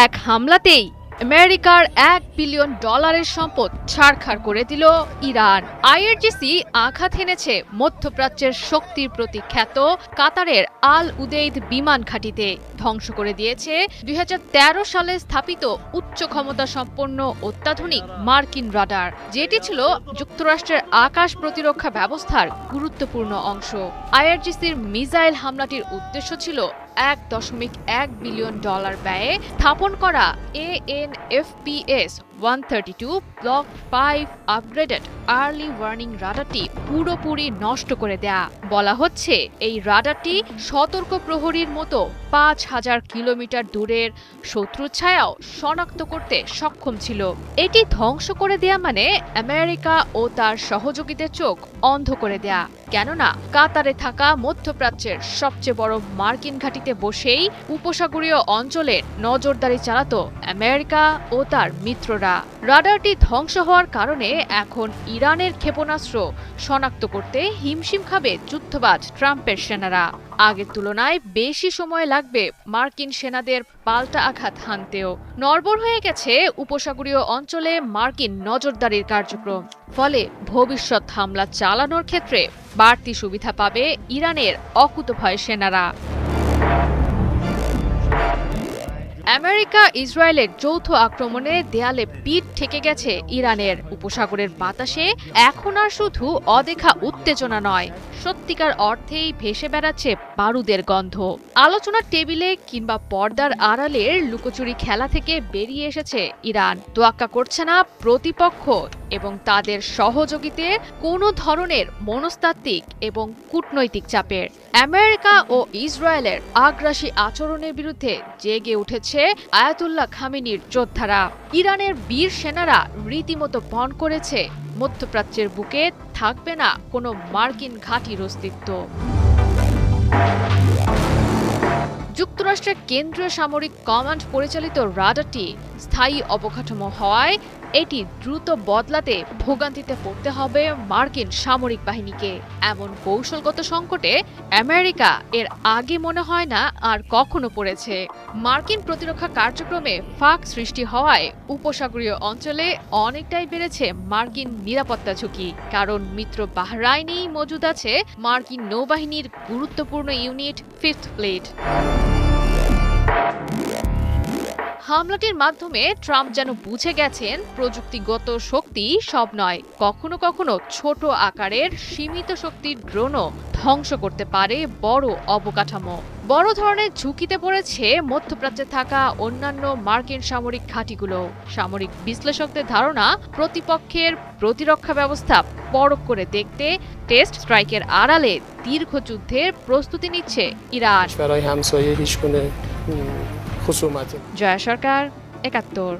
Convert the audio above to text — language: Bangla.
এক হামলাতেই আমেরিকার $1 বিলিয়ন সম্পদ ছারখার করে দিল ইরান। আইআরজিসি আঘাত হেনেছে মধ্যপ্রাচ্যের শক্তির প্রতি খ্যাত কাতারের আল উদেইদ বিমান ঘাঁটিতে, ধ্বংস করে দিয়েছে 2013 সালে স্থাপিত উচ্চ ক্ষমতা সম্পন্ন অত্যাধুনিক মার্কিন রাডার, যেটি ছিল যুক্তরাষ্ট্রের আকাশ প্রতিরক্ষা ব্যবস্থার গুরুত্বপূর্ণ অংশ। আইআরজিসির মিসাইল হামলাটির উদ্দেশ্য ছিল $1.1 বিলিয়ন ব্যয়ে স্থাপন করা ANFPS-132 block 5 upgraded early warning রাডারটি পুরোপুরি নষ্ট করে দেয়া। বলা হচ্ছে এই রাডারটি সতর্ক প্রহরীর মতো 5000 কিলোমিটার দূরের শত্রুর ছায়াও শনাক্ত করতে সক্ষম ছিল। এটি ধ্বংস করে দেয়া মানে আমেরিকা ও তার সহযোগীদের চোখ অন্ধ করে দেয়া। কেননা কাতারে থাকা মধ্যপ্রাচ্যের সবচেয়ে বড় মার্কিন ঘাঁটিতে বসেই উপসাগরীয় অঞ্চলের নজরদারি চালাতো আমেরিকা ও তার মিত্ররা। রাডারটি ধ্বংস হওয়ার কারণে এখন ইরানের ক্ষেপণাস্ত্র শনাক্ত করতে হিমশিম খাবে যুদ্ধবাজ ট্রাম্পের সেনারা। আগের তুলনায় বেশি সময় লাগবে মার্কিন সেনাদের পাল্টা আঘাত হানতেও। নড়বড় হয়ে গেছে উপসাগরীয় অঞ্চলে মার্কিন নজরদারির কার্যক্রম। ফলে ভবিষ্যৎ হামলা চালানোর ক্ষেত্রে বাড়তি সুবিধা পাবে ইরানের অকুতভয় সেনারা। আমেরিকা ইসরায়েলের যৌথ আক্রমণে দেয়ালে পিঠ ঠেকে গেছে ইরানের। উপসাগরের বাতাসে এখন আর শুধু অদেখা উত্তেজনা নয়, সত্যিকার অর্থেই ভেসে বেড়াচ্ছে বারুদের গন্ধ। আলোচনার টেবিলে কিংবা পর্দার আড়ালের লুকোচুরি খেলা থেকে বেরিয়ে এসেছে ইরান। তোয়াক্কা করছে না প্রতিপক্ষ এবং তাদের সহযোগীদের কোনো ধরনের মনস্তাত্ত্বিক এবং কূটনৈতিক চাপের। আমেরিকা ও ইসরায়েলের আগ্রাসী আচরণের বিরুদ্ধে জেগে উঠেছে আয়াতুল্লাহ খামেনির যোদ্ধারা। ইরানের বীর সেনারা রীতিমতো পণ করেছে মধ্যপ্রাচ্যের বুকে থাকবে না কোনো মার্কিন ঘাঁটির অস্তিত্ব। যুক্তরাষ্ট্রের কেন্দ্রীয় সামরিক কমান্ড পরিচালিত রাডারটি স্থায়ী অবকাঠামো হওয়ায় এটি দ্রুত বদলাতে ভোগান্তিতে পড়তে হবে মার্কিন সামরিক বাহিনীকে। এমন কৌশলগত সংকটে আমেরিকা এর আগে মনে হয় না আর কখনো পড়েছে। মার্কিন প্রতিরক্ষা কার্যক্রমে ফাঁক সৃষ্টি হওয়ায় উপসাগরীয় অঞ্চলে অনেকটাই বেড়েছে মার্কিন নিরাপত্তা ঝুঁকি, কারণ মিত্র বাহরাইনেই মজুদ আছে মার্কিন নৌবাহিনীর গুরুত্বপূর্ণ ইউনিট 5th ফ্লিট। হামলাটির মাধ্যমে ট্রাম্প যেন বুঝে গেছেন প্রযুক্তিগত শক্তি সব নয়, কখনো কখনো ছোট আকারের সীমিত শক্তির ড্রোনও ধ্বংস করতে পারে বড় অবকাঠামো। বড় ধরনের ঝুঁকিতে পড়েছে মধ্যপ্রাচ্যে থাকা অন্যান্য মার্কিন সামরিক ঘাঁটিগুলো। সামরিক বিশ্লেষকদের ধারণা, প্রতিপক্ষের প্রতিরক্ষা ব্যবস্থা পরখ করে দেখতে টেস্ট স্ট্রাইকের আড়ালে দীর্ঘ যুদ্ধের প্রস্তুতি নিচ্ছে ইরান। জয়া সরকার, ৭১।